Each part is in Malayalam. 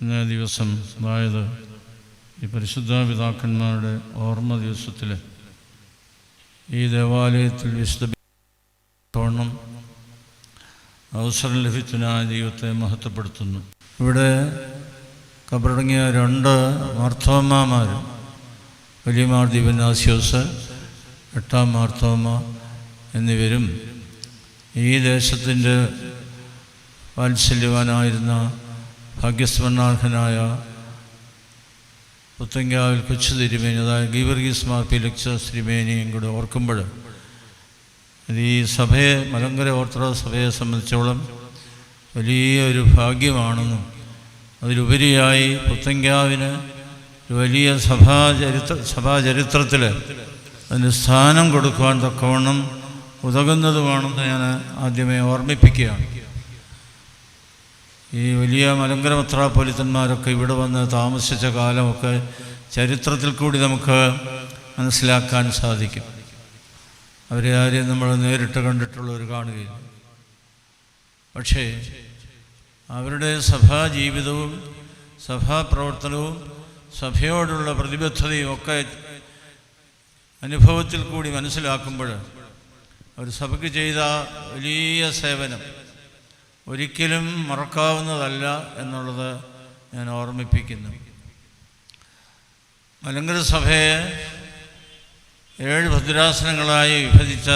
ഇന്നേ ദിവസം, അതായത് ഈ പരിശുദ്ധ പിതാക്കന്മാരുടെ ഓർമ്മ ദിവസത്തിൽ ഈ ദേവാലയത്തിൽ വിശുദ്ധ അവസരം ലഭിച്ചതിനായ ദൈവത്തെ മഹത്വപ്പെടുത്തുന്നു. ഇവിടെ കബറടങ്ങിയ 2 മാർത്തോമാമാർ, വലിയ മാർ ദിവനാസ്യോസ്, 8-ാം മാർത്തോമ എന്നിവരും ഈ ദേശത്തിൻ്റെ വാത്സല്യവാനായിരുന്ന ഭാഗ്യസ്മരണാർഹനായ പുത്തങ്കാവിൽ കൊച്ചു തിരുമേനി, അതായത് ഗീവർഗീസ് മാർ ഫീലിക്സ് തിരുമേനിയും കൂടെ ഓർക്കുമ്പോൾ ഈ സഭയെ, മലങ്കര ഓർത്തഡോക്സ് സഭയെ സംബന്ധിച്ചോളം വലിയൊരു ഭാഗ്യമാണെന്നും അതിലുപരിയായി പുത്തങ്കാവിന് വലിയ സഭാചരിത്രത്തിൽ അതിന് സ്ഥാനം കൊടുക്കുവാൻ തക്കവണ്ണം ഉതകുന്നതുമാണെന്ന് ഞാൻ ആദ്യമേ ഓർമ്മിപ്പിക്കുകയാണ്. ഈ വലിയ മലങ്കര മെത്രാപ്പൊലീത്തന്മാരൊക്കെ ഇവിടെ വന്ന് താമസിച്ച കാലമൊക്കെ ചരിത്രത്തിൽ കൂടി നമുക്ക് മനസ്സിലാക്കാൻ സാധിക്കും. അവരെ ആരെയും നമ്മൾ നേരിട്ട് കണ്ടിട്ടുള്ളവർ കാണുകയില്ല. പക്ഷേ അവരുടെ സഭാജീവിതവും സഭാപ്രവർത്തനവും സഭയോടുള്ള പ്രതിബദ്ധതയും ഒക്കെ അനുഭവത്തിൽ കൂടി മനസ്സിലാക്കുമ്പോൾ അവർ സഭയ്ക്ക് ചെയ്ത വലിയ സേവനം ഒരിക്കലും മറക്കാവുന്നതല്ല എന്നുള്ളത് ഞാൻ ഓർമ്മിപ്പിക്കുന്നു. മലങ്കര സഭയെ 7 ഭദ്രാസനങ്ങളായി വിഭജിച്ച,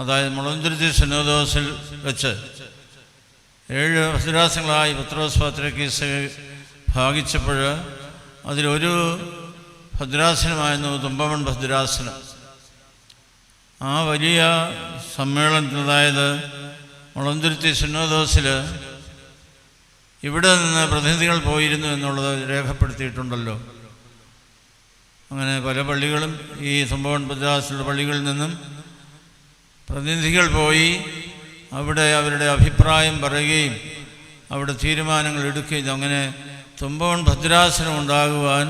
അതായത് മുളന്തുരുത്തി സിനോദോസിൽ വെച്ച് 7 ഭദ്രാസനങ്ങളായി പത്രോസ് പാത്രിയാർക്കീസ് ഭാഗിച്ചപ്പോൾ അതിലൊരു ഭദ്രാസനമായിരുന്നു തുമ്പമൺ ഭദ്രാസനം. ആ വലിയ സമ്മേളനത്തിൽ, അതായത് മുളന്തുരുത്തി സിനോദോസിൽ ഇവിടെ നിന്ന് പ്രതിനിധികൾ പോയിരുന്നു എന്നുള്ളത് രേഖപ്പെടുത്തിയിട്ടുണ്ടല്ലോ. അങ്ങനെ പല പള്ളികളും ഈ തുമ്പമൺ ഭദ്രാസനയുടെ പള്ളികളിൽ നിന്നും പ്രതിനിധികൾ പോയി അവിടെ അവരുടെ അഭിപ്രായം പറയുകയും അവിടെ തീരുമാനങ്ങൾ എടുക്കുകയും അങ്ങനെ തുമ്പമൺ ഭദ്രാസനം ഉണ്ടാകുവാൻ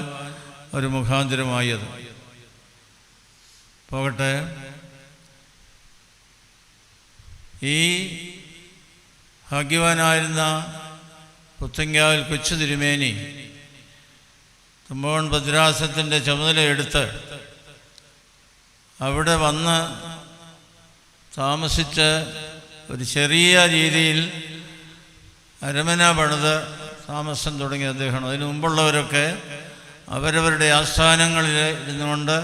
ഒരു മുഖാന്തരമായത്. പോകട്ടെ, ഈ ഭാഗ്യവാനായിരുന്ന പുത്തങ്കാവിൽ കൊച്ചു തിരുമേനി തുമ്പമൺ ഭദ്രാസനത്തിൻ്റെ ചുമതലയെടുത്ത് അവിടെ വന്ന് താമസിച്ച് ഒരു ചെറിയ രീതിയിൽ അരമന പണിത് താമസം തുടങ്ങിയ അദ്ദേഹമാണ്. അതിനു മുമ്പുള്ളവരൊക്കെ അവരവരുടെ ആസ്ഥാനങ്ങളിൽ ഇരുന്നുകൊണ്ട്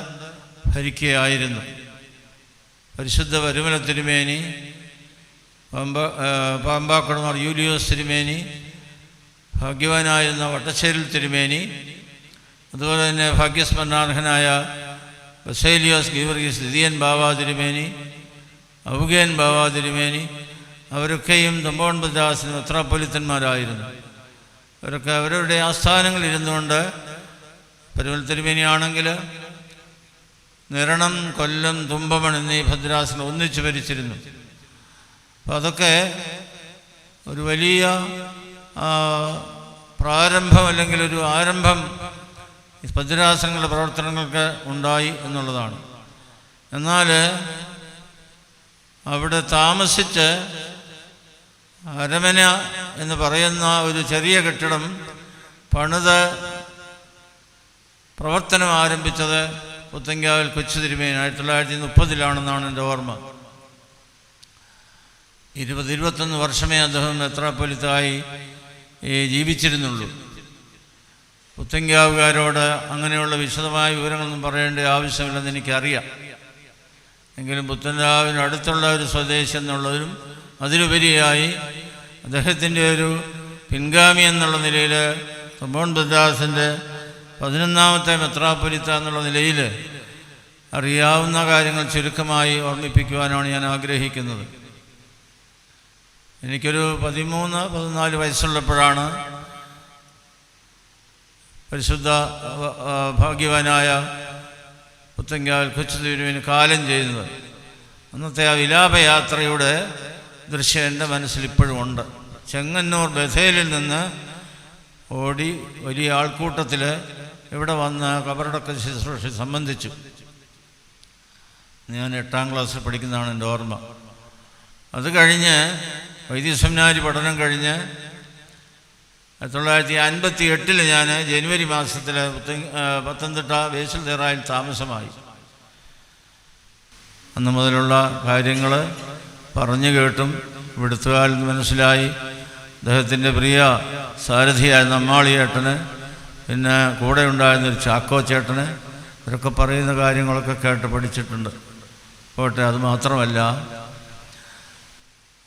ഭരിക്കുകയായിരുന്നു. പരിശുദ്ധ പരുമല തിരുമേനി, പാമ്പാക്കുടമാർ യൂലിയോസ് തിരുമേനി, ഭാഗ്യവാനായിരുന്ന വട്ടശ്ശേരിൽ തിരുമേനി, അതുപോലെ തന്നെ ഭാഗ്യസ്മരണാർഹനായ ബസേലിയോസ് ഗീവർഗീസ് ദിദിയൻ ബാവ തിരുമേനി, ഔഗേൻ ബാവ തിരുമേനി, അവരൊക്കെയും തുമ്പമൺ ഭദ്രാസന മെത്രാപ്പൊലീത്തന്മാരായിരുന്നു. അവരൊക്കെ അവരവരുടെ ആസ്ഥാനങ്ങളിൽ ഇരുന്നുകൊണ്ട്, പരുമല തിരുമേനിയാണെങ്കിൽ നിരണം, കൊല്ലം, തുമ്പമൺ എന്നീ ഭദ്രാസനം ഒന്നിച്ച് ഭരിച്ചിരുന്നു. അപ്പോൾ അതൊക്കെ ഒരു വലിയ പ്രാരംഭം, അല്ലെങ്കിൽ ഒരു ആരംഭം ഭദ്രാസനങ്ങളുടെ പ്രവർത്തനങ്ങൾക്ക് ഉണ്ടായി എന്നുള്ളതാണ്. എന്നാൽ അവിടെ താമസിച്ച് അരമന എന്ന് പറയുന്ന ഒരു ചെറിയ കെട്ടിടം പണിത് പ്രവർത്തനം ആരംഭിച്ചത് പുത്തങ്കാവിൽ കൊച്ചു തിരുമേനി 1930 എൻ്റെ ഓർമ്മ. 20-21 വർഷമേ അദ്ദേഹം മെത്രാപ്പൊലീത്തായി ജീവിച്ചിരുന്നുള്ളൂ. പുത്തങ്കാവുകാരോട് അങ്ങനെയുള്ള വിശദമായ വിവരങ്ങളൊന്നും പറയേണ്ട ആവശ്യമില്ലെന്ന് എനിക്കറിയാം. എങ്കിലും പുത്തങ്കാവിന് അടുത്തുള്ള ഒരു സ്വദേശി എന്നുള്ളതിലും അതിലുപരിയായി അദ്ദേഹത്തിൻ്റെ ഒരു പിൻഗാമി എന്നുള്ള നിലയിൽ തുമ്പമൺ ഭദ്രാസനത്തിൻ്റെ 11ാമത്തെ മെത്രാപ്പൊലീത്ത എന്നുള്ള നിലയിൽ അറിയാവുന്ന കാര്യങ്ങൾ ചുരുക്കമായി ഓർമ്മിപ്പിക്കുവാനാണ് ഞാൻ ആഗ്രഹിക്കുന്നത്. എനിക്കൊരു 13-14 വയസ്സുള്ളപ്പോഴാണ് പരിശുദ്ധ ഭാഗ്യവാനായ പുത്തങ്കാവിൽ കൊച്ചു തിരുമേനി കാലം ചെയ്യുന്നത്. അന്നത്തെ ആ വിലാപയാത്രയുടെ ദൃശ്യം എൻ്റെ മനസ്സിൽ ഇപ്പോഴും ഉണ്ട്. ചെങ്ങന്നൂർ ബഥേലിൽ നിന്ന് ഓടി വലിയ ആൾക്കൂട്ടത്തിൽ ഇവിടെ വന്ന് കബറടക്ക ശുശ്രൂഷ സംബന്ധിച്ചു. ഞാൻ 8ാം ക്ലാസ്സിൽ പഠിക്കുന്നതാണ് എൻ്റെ ഓർമ്മ. അത് കഴിഞ്ഞ് വൈദ്യസെമിനാരി പഠനം കഴിഞ്ഞ് 1958 ഞാൻ ജനുവരി മാസത്തിൽ പത്തനംതിട്ട ബേസിൽ ദേറായിൽ താമസമായി. അന്ന് മുതലുള്ള കാര്യങ്ങൾ പറഞ്ഞു കേട്ടും ഇവിടുത്തുകാരിൽ മനസ്സിലായി. അദ്ദേഹത്തിൻ്റെ പ്രിയ സാരഥിയായിരുന്ന അമ്മാളിയേട്ടന്, പിന്നെ കൂടെ ഉണ്ടായിരുന്നൊരു ചാക്കോ ചേട്ടന്, ഇവരൊക്കെ പറയുന്ന കാര്യങ്ങളൊക്കെ കേട്ട് പഠിച്ചിട്ടുണ്ട്. പോട്ടെ, അതുമാത്രമല്ല,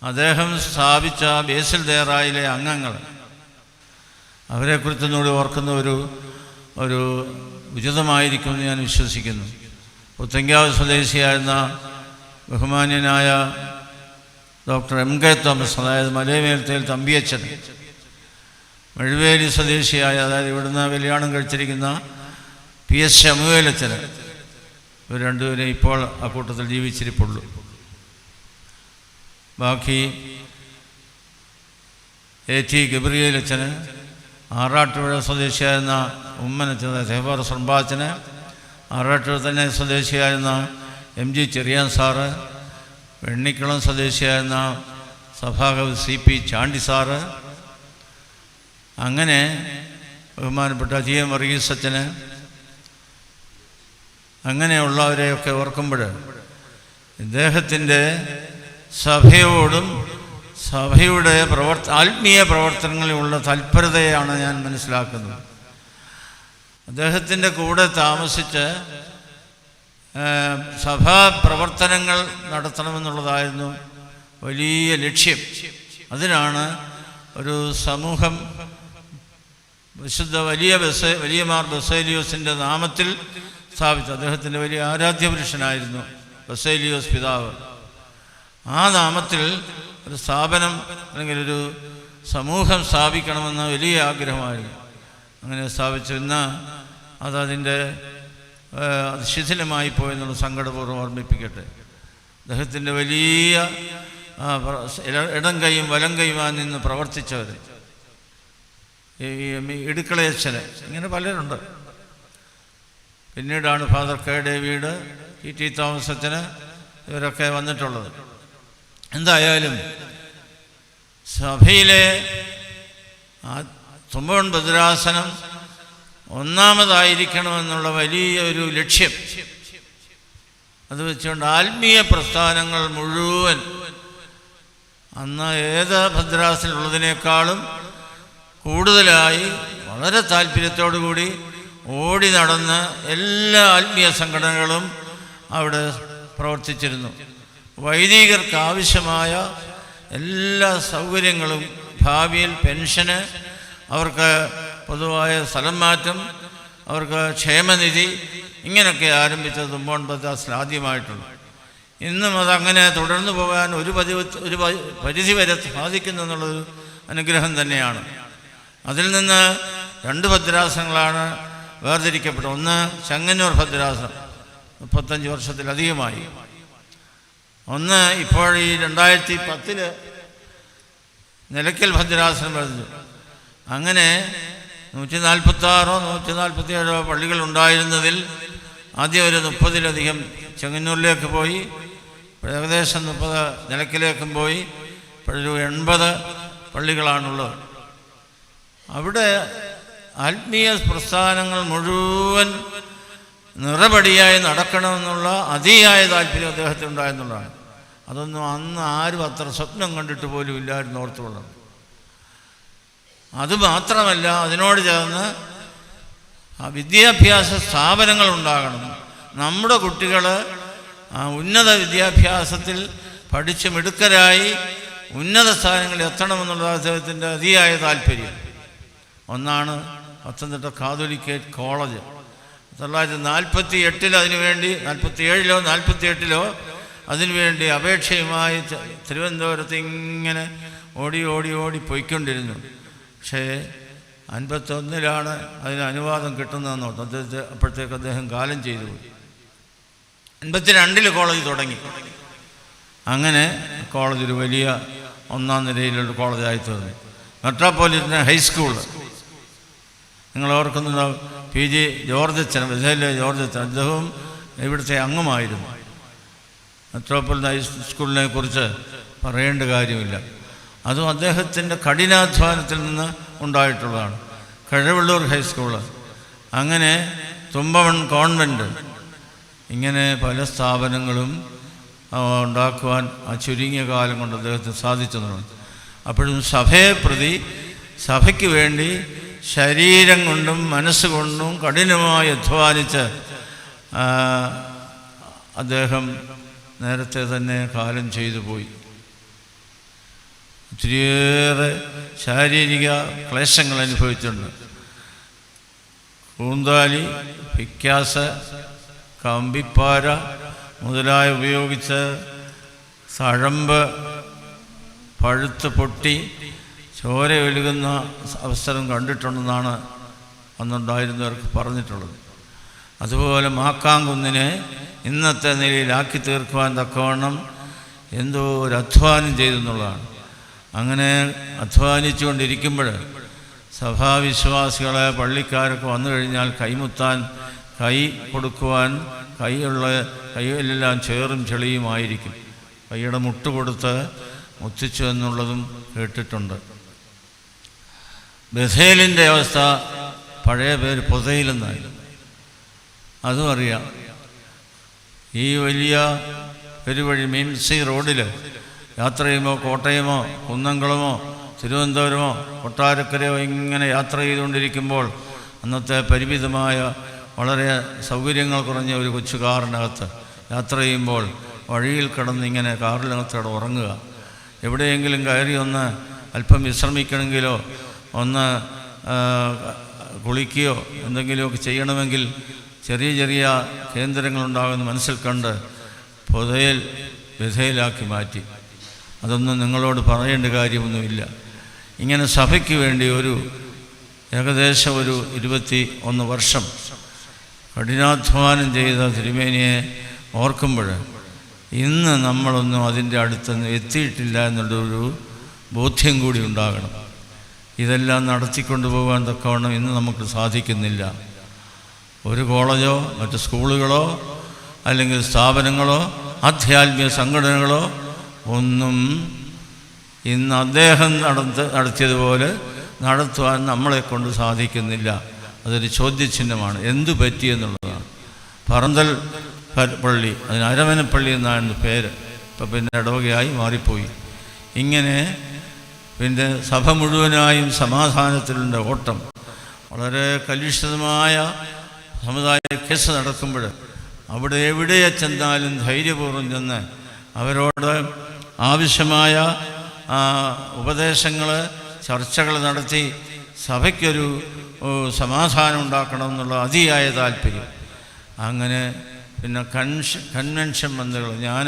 അദ്ദേഹം സ്ഥാപിച്ച ബേസിൽ ദേറായിലെ അംഗങ്ങൾ, അവരെക്കുറിച്ചൊന്നുകൂടി ഓർക്കുന്ന ഒരു ഉചിതമായിരിക്കുമെന്ന് ഞാൻ വിശ്വസിക്കുന്നു. പുത്തങ്കാവ് സ്വദേശിയായിരുന്ന ബഹുമാന്യനായ ഡോക്ടർ MK തോമസ്, അതായത് മലയമേലത്തേൽ തമ്പിയച്ചൻ, മഴുവേലി സ്വദേശിയായ, അതായത് ഇവിടുന്ന് കല്യാണം കഴിച്ചിരിക്കുന്ന PS ശമുവേലച്ചന്, ഇവർ രണ്ടുപേരും ഇപ്പോൾ ആ കൂട്ടത്തിൽ ജീവിച്ചിരിപ്പുള്ളൂ. ബാക്കി AT ഗബ്രിയേലച്ചന്, ആറാട്ടുപുഴ സ്വദേശിയായിരുന്ന ഉമ്മനച്ചന്, തേവാർ സർബാച്ചന്, ആറാട്ടുപുഴ തന്നെ സ്വദേശിയായിരുന്ന MG ചെറിയാൻ സാറ്, വെണ്ണിക്കുളം സ്വദേശിയായിരുന്ന സഭാകവി CP ചാണ്ടി സാറ്, അങ്ങനെ ബഹുമാനപ്പെട്ട GM വർഗീസ് അച്ഛന്, അങ്ങനെയുള്ളവരെയൊക്കെ ഓർക്കുമ്പോൾ ഇദ്ദേഹത്തിൻ്റെ സഭയോടും സഭയുടെ ആത്മീയ പ്രവർത്തനങ്ങളിലുള്ള തൽപരതയാണ് ഞാൻ മനസ്സിലാക്കുന്നത്. അദ്ദേഹത്തിൻ്റെ കൂടെ താമസിച്ച് സഭാ പ്രവർത്തനങ്ങൾ നടത്തണമെന്നുള്ളതായിരുന്നു വലിയ ലക്ഷ്യം. അതിനാണ് ഒരു സമൂഹം വിശുദ്ധ വലിയമാർ ബസേലിയോസിൻ്റെ നാമത്തിൽ സ്ഥാപിച്ചത്. അദ്ദേഹത്തിൻ്റെ വലിയ ആരാധ്യപുരുഷനായിരുന്നു ബസേലിയോസ് പിതാവ്. ആ നാമത്തിൽ ഒരു സ്ഥാപനം അല്ലെങ്കിൽ ഒരു സമൂഹം സ്ഥാപിക്കണമെന്ന വലിയ ആഗ്രഹമായിരുന്നു. അങ്ങനെ സ്ഥാപിച്ചു. ഇന്ന് അതതിൻ്റെ ശിഥിലമായി പോയെന്നുള്ള സങ്കടപൂർവ്വം ഓർമ്മിപ്പിക്കട്ടെ. അദ്ദേഹത്തിൻ്റെ വലിയ ഇടം കൈയും വലം കൈയുമായി നിന്ന് പ്രവർത്തിച്ചവർ, ഈ ഇടുക്കളയച്ഛന്, ഇങ്ങനെ പലരുണ്ട്. പിന്നീടാണ് father K David, TT Thomas അച്ഛന്, ഇവരൊക്കെ വന്നിട്ടുള്ളത്. എന്തായാലും സഭയിലെ തുമ്പവൻ ഭദ്രാസനം ഒന്നാമതായിരിക്കണമെന്നുള്ള വലിയൊരു ലക്ഷ്യം അത് വെച്ചുകൊണ്ട് ആത്മീയ പ്രസ്ഥാനങ്ങൾ മുഴുവൻ അന്ന് ഏത് ഭദ്രാസനമുള്ളതിനേക്കാളും കൂടുതലായി വളരെ താല്പര്യത്തോടു കൂടി ഓടി നടന്ന് എല്ലാ ആത്മീയ സംഘടനകളും അവിടെ പ്രവർത്തിച്ചിരുന്നു. വൈദികർക്ക് ആവശ്യമായ എല്ലാ സൗകര്യങ്ങളും, ഭാവിയിൽ പെൻഷന്, അവർക്ക് പൊതുവായ സ്ഥലം മാറ്റം, അവർക്ക് ക്ഷേമനിധി, ഇങ്ങനെയൊക്കെ ആരംഭിച്ചത് തുമ്പോൺ ഭദ്രാസനത്തിൽ ആദ്യമായിട്ടുണ്ട്. ഇന്നും അതങ്ങനെ തുടർന്നു പോകാൻ ഒരു പരിധി വരെ സാധിക്കുന്നു എന്നുള്ളൊരു അനുഗ്രഹം തന്നെയാണ്. അതിൽ നിന്ന് 2 ഭദ്രാസനങ്ങളാണ് വേർതിരിക്കപ്പെട്ടത്. ഒന്ന് ചെങ്ങന്നൂർ ഭദ്രാസനം, 35 വർഷത്തിലധികമായി. ഒന്ന് ഇപ്പോൾ ഈ 2010 നിലയ്ക്കൽ ഭദ്രാസനം വരുന്നു. അങ്ങനെ 146 147 പള്ളികളുണ്ടായിരുന്നതിൽ ആദ്യം ഒരു 30-ലധികം ചെങ്ങന്നൂരിലേക്ക് പോയി, ഏകദേശം 30 നിലയ്ക്കലേക്കും പോയി, ഇപ്പോഴൊരു 80 പള്ളികളാണുള്ളത്. അവിടെ ആത്മീയ പ്രസ്ഥാനങ്ങൾ മുഴുവൻ നിറപടിയായി നടക്കണമെന്നുള്ള അതിയായ താല്പര്യം അദ്ദേഹത്തിനുണ്ടായെന്നുള്ളതാണ്. അതൊന്നും അന്ന് ആരും അത്ര സ്വപ്നം കണ്ടിട്ട് പോലും ഇല്ലായിരുന്നു, ഓർത്തുകൊള്ളണം. അതുമാത്രമല്ല, അതിനോട് ചേർന്ന് വിദ്യാഭ്യാസ സ്ഥാപനങ്ങൾ ഉണ്ടാകണം. നമ്മുടെ കുട്ടികൾ ഉന്നത വിദ്യാഭ്യാസത്തിൽ പഠിച്ച് മിടുക്കരായി ഉന്നത സ്ഥാനങ്ങളിൽ എത്തണമെന്നുള്ള അദ്ദേഹത്തിൻ്റെ അതിയായ താല്പര്യം. ഒന്നാണ് പത്തനംതിട്ട കാതോലിക്കേറ്റ് കോളേജ്. 1948 അതിനുവേണ്ടി, 47-ലോ 48-ലോ അതിനുവേണ്ടി അപേക്ഷയുമായി തിരുവനന്തപുരത്ത് ഇങ്ങനെ ഓടി പോയിക്കൊണ്ടിരുന്നു. പക്ഷേ 51-ലാണ് അതിന് അനുവാദം കിട്ടുന്നതെന്ന് ഓർത്തു. അദ്ദേഹത്തെ അപ്പോഴത്തേക്ക് അദ്ദേഹം കാലം ചെയ്തു പോയി. 52-ൽ കോളേജ് തുടങ്ങി. അങ്ങനെ കോളേജ് ഒരു വലിയ 1ാം നിരയിലുള്ള കോളേജായി തീർന്നു. മെട്രോപൊളിറ്റൻ ഹൈസ്കൂൾ നിങ്ങൾ ഓർക്കുന്നുണ്ടാവും. PG ജോർജ് അച്ഛൻ, ബസേലിയ ജോർജ് അച്ഛൻ, അദ്ദേഹവും ഇവിടുത്തെ അംഗമായിരുന്നു. മെട്രോപൊളിറ്റൻ ഹൈസ്കൂളിനെ കുറിച്ച് പറയേണ്ട കാര്യമില്ല. അതും അദ്ദേഹത്തിൻ്റെ കഠിനാധ്വാനത്തിൽ നിന്ന് ഉണ്ടായിട്ടുള്ളതാണ്. കഴവള്ളൂർ ഹൈസ്കൂള്, അങ്ങനെ തുമ്പവൺ കോൺവെൻറ്റ്, ഇങ്ങനെ പല സ്ഥാപനങ്ങളും ഉണ്ടാക്കുവാൻ ആ ചുരുങ്ങിയ കാലം കൊണ്ട് അദ്ദേഹത്തിന് സാധിച്ചെന്നുള്ളത്. അപ്പോഴും സഭയെ പ്രതി, സഭയ്ക്ക് വേണ്ടി ശരീരം കൊണ്ടും മനസ്സുകൊണ്ടും കഠിനമായി അധ്വാനിച്ച് അദ്ദേഹം നേരത്തെ തന്നെ കാലം ചെയ്തു പോയി. ഒത്തിരിയേറെ ശാരീരിക ക്ലേശങ്ങൾ അനുഭവിച്ചിട്ടുണ്ട്. കൂന്താലി, പിക്കാസ്, കമ്പിപ്പാര മുതലായ ഉപയോഗിച്ച് തഴമ്പ് പഴുത്ത് പൊട്ടി ചോര ഒഴുകുന്ന അവസരം കണ്ടിട്ടുണ്ടെന്നാണ് അന്നുണ്ടായിരുന്നവർക്ക് പറഞ്ഞിട്ടുള്ളത്. അതുപോലെ മാക്കാങ്കുന്നിനെ ഇന്നത്തെ നിലയിലാക്കി തീർക്കുവാൻ തക്കവണ്ണം എന്തോ ഒരു അധ്വാനം ചെയ്തെന്നുള്ളതാണ്. അങ്ങനെ അധ്വാനിച്ചുകൊണ്ടിരിക്കുമ്പോൾ സഭാവിശ്വാസികളെ, പള്ളിക്കാരൊക്കെ വന്നു കഴിഞ്ഞാൽ കൈമുത്താൻ, കൈ കൊടുക്കുവാൻ, കൈയെല്ലാം ചേറും ചെളിയുമായിരിക്കും. കൈയുടെ മുട്ട് കൊടുത്ത് മുത്തിച്ചു എന്നുള്ളതും കേട്ടിട്ടുണ്ട്. ബഥേലിൻ്റെ അവസ്ഥ പഴയ പേര് പൊതയിലെന്നായിരുന്നു, അതും അറിയാം. ഈ വലിയ പെരുവഴി മീൻസി റോഡിൽ യാത്ര ചെയ്യുമ്പോൾ കോട്ടയമോ കുന്നംകുളമോ തിരുവനന്തപുരമോ കൊട്ടാരക്കരയോ ഇങ്ങനെ യാത്ര ചെയ്തുകൊണ്ടിരിക്കുമ്പോൾ അന്നത്തെ പരിമിതമായ വളരെ സൗകര്യങ്ങൾ കുറഞ്ഞ ഒരു കൊച്ചു കാറിനകത്ത് യാത്ര ചെയ്യുമ്പോൾ വഴിയിൽ കിടന്നിങ്ങനെ കാറിനകത്തോടെ ഉറങ്ങുക. എവിടെയെങ്കിലും കയറി ഒന്ന് അല്പം വിശ്രമിക്കണമെങ്കിലോ ഒന്ന് കുളിക്കുകയോ എന്തെങ്കിലുമൊക്കെ ചെയ്യണമെങ്കിൽ ചെറിയ ചെറിയ കേന്ദ്രങ്ങളുണ്ടാകുമെന്ന് മനസ്സിൽ കണ്ട് ബഥേലാക്കി മാറ്റി. അതൊന്നും നിങ്ങളോട് പറയേണ്ട കാര്യമൊന്നുമില്ല. ഇങ്ങനെ സഭയ്ക്ക് വേണ്ടി ഏകദേശം 21 വർഷം കഠിനാധ്വാനം ചെയ്ത തിരുമേനിയെ ഓർക്കുമ്പോൾ ഇന്ന് നമ്മളൊന്നും അതിൻ്റെ അടുത്തൊന്നും എത്തിയിട്ടില്ല എന്നുള്ളൊരു ബോധ്യം കൂടി ഉണ്ടാകണം. ഇതെല്ലാം നടത്തിക്കൊണ്ടു പോകാൻ തക്കവണ്ണം ഇന്ന് നമുക്ക് സാധിക്കുന്നില്ല. ഒരു കോളേജോ മറ്റ് സ്കൂളുകളോ അല്ലെങ്കിൽ സ്ഥാപനങ്ങളോ ആധ്യാത്മിക സംഘടനകളോ ഒന്നും ഇന്ന് അദ്ദേഹം നടത്തിയതുപോലെ നടത്തുവാൻ നമ്മളെ കൊണ്ട് സാധിക്കുന്നില്ല. അതൊരു ചോദ്യചിഹ്നമാണ്. എന്തു പറ്റിയെന്നുള്ളതാണ്. പറന്തൽ പള്ളി, അതിന് അരമനപ്പള്ളി എന്നാണ് പേര്, ഇപ്പം പിന്നെ ഇടവകയായി മാറിപ്പോയി. ഇങ്ങനെ പിന്നെ സഭ മുഴുവനായും സമാധാനത്തിലുള്ള ഓട്ടം, വളരെ കലുഷിതമായ സമുദായ കേസ് നടക്കുമ്പോൾ അവിടെ എവിടെ ചെന്നാലും ധൈര്യപൂർവ്വം ചെന്ന് അവരോട് ആവശ്യമായ ഉപദേശങ്ങൾ, ചർച്ചകൾ നടത്തി സഭയ്ക്കൊരു സമാധാനം ഉണ്ടാക്കണമെന്നുള്ള അതിയായ താല്പര്യം. അങ്ങനെ പിന്നെ കൺവെൻഷൻ ബന്ധുകൾ, ഞാൻ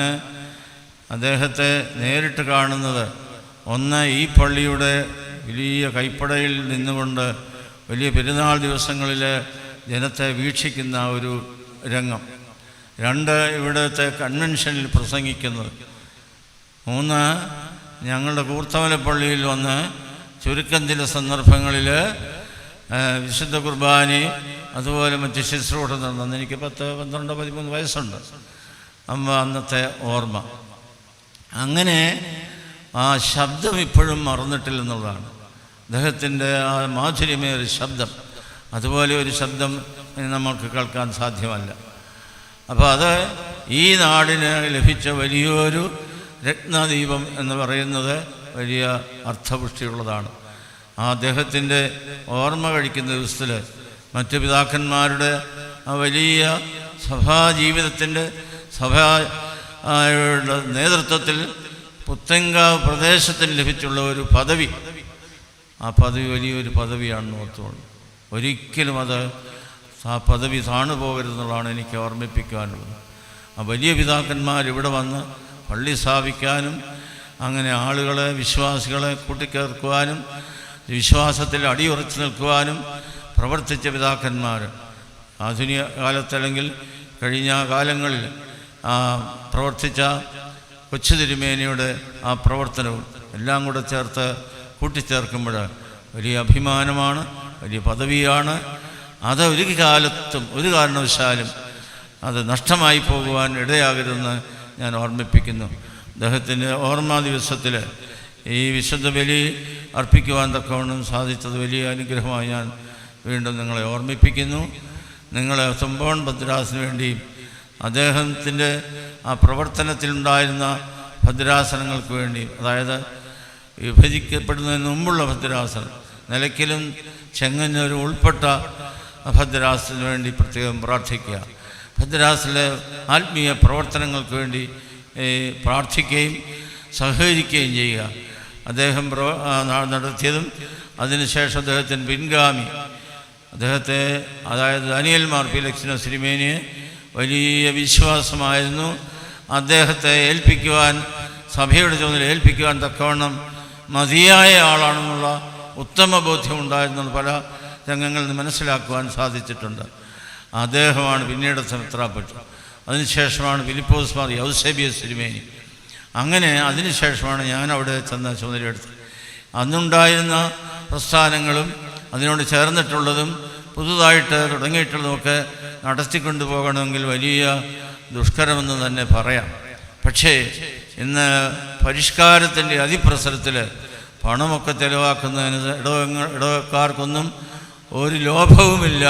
അദ്ദേഹത്തെ നേരിട്ട് കാണുന്നത് ഒന്ന് ഈ പള്ളിയുടെ വലിയ കൈപ്പടയിൽ നിന്നുകൊണ്ട് വലിയ പെരുന്നാൾ ദിവസങ്ങളിൽ ജനത്തെ വീക്ഷിക്കുന്ന ഒരു രംഗം, 2 ഇവിടുത്തെ കൺവെൻഷനിൽ പ്രസംഗിക്കുന്നത്, 3 ഞങ്ങളുടെ കൂർത്തമലപ്പള്ളിയിൽ വന്ന് ചുരുക്കം ചില സന്ദർഭങ്ങളിൽ വിശുദ്ധ കുർബാനയും അതുപോലെ മറ്റ് ശുശ്രൂഷ നടന്നു. എനിക്ക് 10, 12, 13 വയസ്സുണ്ട്. അന്നത്തെ ഓർമ്മ. അങ്ങനെ ആ ശബ്ദം ഇപ്പോഴും മറന്നിട്ടില്ലെന്നുള്ളതാണ്. അദ്ദേഹത്തിൻ്റെ ആ മാധുര്യമേറിയ ശബ്ദം, അതുപോലെ ഒരു ശബ്ദം നമുക്ക് കേൾക്കാൻ സാധ്യമല്ല. അപ്പോൾ അത് ഈ നാടിന് ലഭിച്ച വലിയൊരു രത്നദീപം എന്ന് പറയുന്നത് വലിയ അർത്ഥപുഷ്ടിയുള്ളതാണ്. ആ അദ്ദേഹത്തിൻ്റെ ഓർമ്മ കഴിക്കുന്ന ദിവസത്തിൽ മറ്റ് പിതാക്കന്മാരുടെ ആ വലിയ സഭാജീവിതത്തിൻ്റെ സഭയുടെ നേതൃത്വത്തിൽ പുത്തൻകാവ് പ്രദേശത്തിന് ലഭിച്ചുള്ള ഒരു പദവി, ആ പദവി വലിയൊരു പദവിയാണെന്ന് ഓർത്തുകൊണ്ട് ഒരിക്കലും ആ പദവി താണുപോകരുതെന്നുള്ളതാണ് എനിക്ക് ഓർമ്മിപ്പിക്കാനുള്ളത്. ആ വലിയ പിതാക്കന്മാരിവിടെ വന്ന് പള്ളി സ്ഥാപിക്കാനും അങ്ങനെ ആളുകളെ, വിശ്വാസികളെ കൂട്ടിക്കേർക്കുവാനും വിശ്വാസത്തിൽ അടിയുറച്ചു നിൽക്കുവാനും പ്രവർത്തിച്ച പിതാക്കന്മാർ ആധുനിക കാലത്തല്ലെങ്കിൽ കഴിഞ്ഞ കാലങ്ങളിൽ പ്രവർത്തിച്ച കൊച്ചു തിരുമേനിയുടെ ആ പ്രവർത്തനവും എല്ലാം കൂടെ ചേർത്ത് കൂട്ടിച്ചേർക്കുമ്പോൾ വലിയ അഭിമാനമാണ്, വലിയ പദവിയാണ്. അത് ഒരു കാലത്തും ഒരു കാരണവശാലും അത് നഷ്ടമായി പോകുവാൻ ഇടയാകരുതെന്ന് ഞാൻ ഓർമ്മിപ്പിക്കുന്നു. അദ്ദേഹത്തിൻ്റെ ഓർമ്മ ദിവസത്തിൽ ഈ വിശുദ്ധ ബലി അർപ്പിക്കുവാൻ തക്കവണ്ണം സാധിച്ചത് വലിയ അനുഗ്രഹമായി ഞാൻ വീണ്ടും നിങ്ങളെ ഓർമ്മിപ്പിക്കുന്നു. നിങ്ങളെ തുമ്പോൺ ഭദ്രാസനു വേണ്ടിയും അദ്ദേഹത്തിൻ്റെ ആ പ്രവർത്തനത്തിലുണ്ടായിരുന്ന ഭദ്രാസനങ്ങൾക്ക് വേണ്ടിയും, അതായത് വിഭജിക്കപ്പെടുന്നതിന് മുമ്പുള്ള ഭദ്രാസനം, നിലയ്ക്കലും ചെങ്ങന്നൂരും ഉൾപ്പെട്ട ഭദ്രാസനു വേണ്ടി പ്രത്യേകം പ്രാർത്ഥിക്കുക. ഭദ്രാസനിലെ ആത്മീയ പ്രവർത്തനങ്ങൾക്ക് വേണ്ടി പ്രാർത്ഥിക്കുകയും സഹകരിക്കുകയും ചെയ്യുക. അദ്ദേഹം നടത്തിയതും അതിനുശേഷം അദ്ദേഹത്തിന് പിൻഗാമി അദ്ദേഹത്തെ, അതായത് ദാനിയേൽ മാർ പീലക്സിനോസ് തിരുമേനിയെ വലിയ വിശ്വാസമായിരുന്നു. അദ്ദേഹത്തെ ഏൽപ്പിക്കുവാൻ, സഭയുടെ ചുമതല ഏൽപ്പിക്കുവാൻ തക്കവണ്ണം മതിയായ ആളാണെന്നുള്ള ഉത്തമ ബോധ്യമുണ്ടായിരുന്നത് പല രംഗങ്ങളിൽ നിന്ന് മനസ്സിലാക്കുവാൻ സാധിച്ചിട്ടുണ്ട്. അദ്ദേഹമാണ് പിന്നീട് മെത്രാപ്പൊലീത്ത. അതിനുശേഷമാണ് ഫിലിപ്പോസ് മാർ യൗസേബിയസ് തിരുമേനി. അങ്ങനെ അതിനുശേഷമാണ് ഞാൻ അവിടെ ചെന്ന ചുമതലയെടുത്തത്. അന്നുണ്ടായിരുന്ന പ്രസ്ഥാനങ്ങളും അതിനോട് ചേർന്നിട്ടുള്ളതും പുതുതായിട്ട് തുടങ്ങിയിട്ടുള്ളതുമൊക്കെ നടത്തിക്കൊണ്ടു പോകണമെങ്കിൽ വലിയ ദുഷ്കരമെന്ന് തന്നെ പറയാം. പക്ഷേ ഇന്ന് പരിഷ്കാരത്തിൻ്റെ അതിപ്രസരത്തിൽ പണമൊക്കെ ചെലവാക്കുന്നതിന് ഇടവക്കാർക്കൊന്നും ഒരു ലോഭവുമില്ല.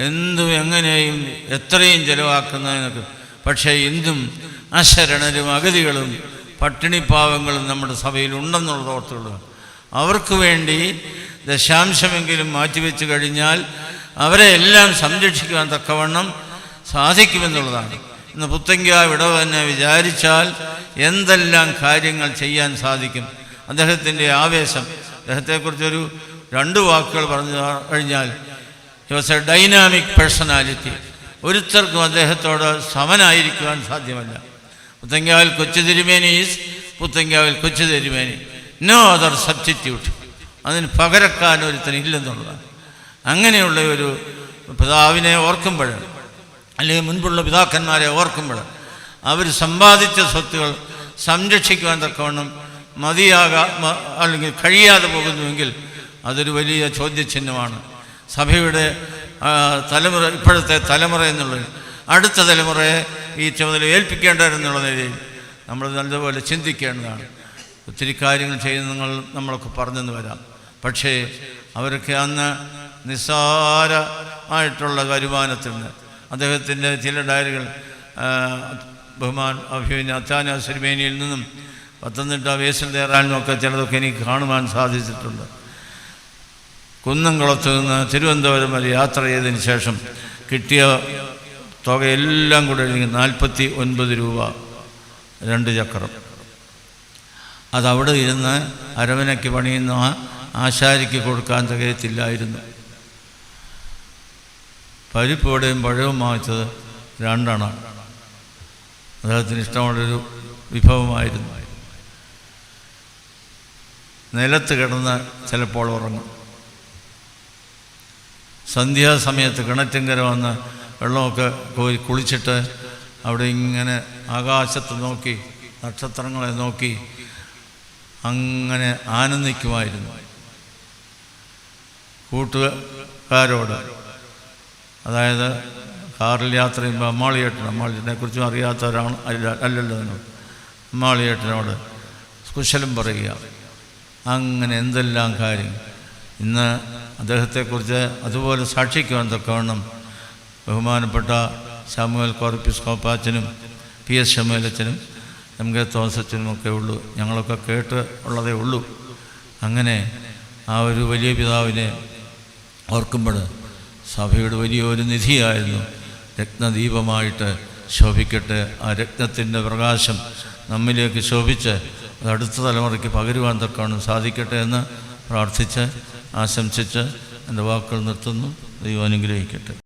എന്തും എങ്ങനെയും എത്രയും ചെലവാക്കുന്നതിനൊക്കെ. പക്ഷേ എന്തും അശരണരും അഗതികളും പട്ടിണിപ്പാവങ്ങളും നമ്മുടെ സഭയിൽ ഉണ്ടെന്നുള്ളത് ഓർത്തുകൊള്ളുക. അവർക്ക് വേണ്ടി ദശാംശമെങ്കിലും മാറ്റിവെച്ച് കഴിഞ്ഞാൽ അവരെ എല്ലാം സംരക്ഷിക്കുവാൻ തക്കവണ്ണം സാധിക്കുമെന്നുള്ളതാണ്. ഇന്ന് പുത്തങ്കാവ് ഇടവ തന്നെ വിചാരിച്ചാൽ എന്തെല്ലാം കാര്യങ്ങൾ ചെയ്യാൻ സാധിക്കും. അദ്ദേഹത്തിൻ്റെ ആവേശം, അദ്ദേഹത്തെക്കുറിച്ചൊരു 2 വാക്കുകൾ പറഞ്ഞു കഴിഞ്ഞാൽ, he was a dynamic personality. ഒരുത്തർക്കും അദ്ദേഹത്തോട് സമനായിരിക്കുവാൻ സാധ്യമല്ല. പുത്തങ്കാവിൽ കൊച്ചു തിരുമേനി ഈസ് പുത്തങ്കാവിൽ കൊച്ചു തിരുമേനി, നോ അതർ സബ്സ്റ്റിറ്റ്യൂട്ട്. അതിന് പകരക്കാൻ ഒരുത്തനില്ലെന്നുള്ളതാണ്. അങ്ങനെയുള്ള ഒരു പിതാവിനെ ഓർക്കുമ്പോൾ, അല്ലെങ്കിൽ മുൻപുള്ള പിതാക്കന്മാരെ ഓർക്കുമ്പോൾ, അവർ സമ്പാദിച്ച സ്വത്തുകൾ സംരക്ഷിക്കുവാൻ തക്കവണ്ണം അല്ലെങ്കിൽ കഴിയാതെ പോകുന്നുവെങ്കിൽ അതൊരു വലിയ ചോദ്യചിഹ്നമാണ്. സഭയുടെ തലമുറ, ഇപ്പോഴത്തെ തലമുറ എന്നുള്ളത് അടുത്ത തലമുറയെ ഈ ചുമതല ഏൽപ്പിക്കേണ്ടവരെന്നുള്ള നിലയിൽ നമ്മൾ നല്ലതുപോലെ ചിന്തിക്കേണ്ടതാണ്. ഒത്തിരി കാര്യങ്ങൾ ചെയ്യുന്ന നമ്മളൊക്കെ പറഞ്ഞെന്ന് വരാം. പക്ഷേ അവരൊക്കെ അന്ന് നിസ്സാരമായിട്ടുള്ള വരുമാനത്തിൽ നിന്ന്, അദ്ദേഹത്തിൻ്റെ ചില ഡയറികൾ അഭിമന്യ അത്താനാസ് തിരുമേനിയിൽ നിന്നും പത്തനംതിട്ട വേസിൽ തേറാലിനുമൊക്കെ ചിലതൊക്കെ എനിക്ക് കാണുവാൻ സാധിച്ചിട്ടുണ്ട്. കുന്നംകുളത്ത് നിന്ന് തിരുവനന്തപുരം വരെ യാത്ര ചെയ്തതിന് ശേഷം കിട്ടിയ തുകയെല്ലാം കൂടെ 49 രൂപ 2 ചക്രം. അതവിടെ ഇരുന്ന് അരവനയ്ക്ക് പണിയുന്ന ആശാരിക്ക് കൊടുക്കാൻ തികയത്തില്ലായിരുന്നു. പരിപ്പോടെയും പഴവും വാങ്ങിച്ചത് 2 അണ. അദ്ദേഹത്തിന് ഇഷ്ടമുള്ളൊരു വിഭവമായിരുന്നു. നിലത്ത് കിടന്ന് ചിലപ്പോൾ ഉറങ്ങും. സന്ധ്യാസമയത്ത് കിണറ്റിങ്കര വന്ന് വെള്ളമൊക്കെ കോരി കുളിച്ചിട്ട് അവിടെ ഇങ്ങനെ ആകാശത്ത് നോക്കി നക്ഷത്രങ്ങളെ നോക്കി അങ്ങനെ ആനന്ദിക്കുമായിരുന്നു. കൂട്ടുകാരോട്, അതായത് കാറിൽ യാത്ര ചെയ്യുമ്പോൾ അമ്മാളിയേട്ടനെ കുറിച്ചും അറിയാത്തവരാണ് അല്ലല്ലോ എന്നോട്, അമ്മാളിയേട്ടനോട് കുശലം പറയുക. അങ്ങനെ എന്തെല്ലാം കാര്യം. ഇന്ന് അദ്ദേഹത്തെക്കുറിച്ച് അതുപോലെ സാക്ഷിക്കുവാൻ തക്കവണ്ണം ബഹുമാനപ്പെട്ട ശാമുവേൽ കോർപ്പിസ്കോപ്പാച്ചനും PS ശമുവേലച്ചനും MK തോമസച്ചനും ഒക്കെ ഉള്ളൂ. ഞങ്ങളൊക്കെ കേട്ട് ഉള്ളതേ ഉള്ളൂ. അങ്ങനെ ആ ഒരു വലിയ പിതാവിനെ ഓർക്കുമ്പോൾ സഭയുടെ വലിയൊരു നിധിയായിരുന്നു. രത്നദീപമായിട്ട് ശോഭിക്കട്ടെ. ആ രത്നത്തിൻ്റെ പ്രകാശം നമ്മിലേക്ക് ശോഭിച്ച് അത് അടുത്ത തലമുറയ്ക്ക് പകരുവാൻ തക്കവണ്ണം സാധിക്കട്ടെ എന്ന് പ്രാർത്ഥിച്ച് ആശംസിച്ച് എൻ്റെ വാക്കുകൾ നിർത്തുന്നു. ദൈവം അനുഗ്രഹിക്കട്ടെ.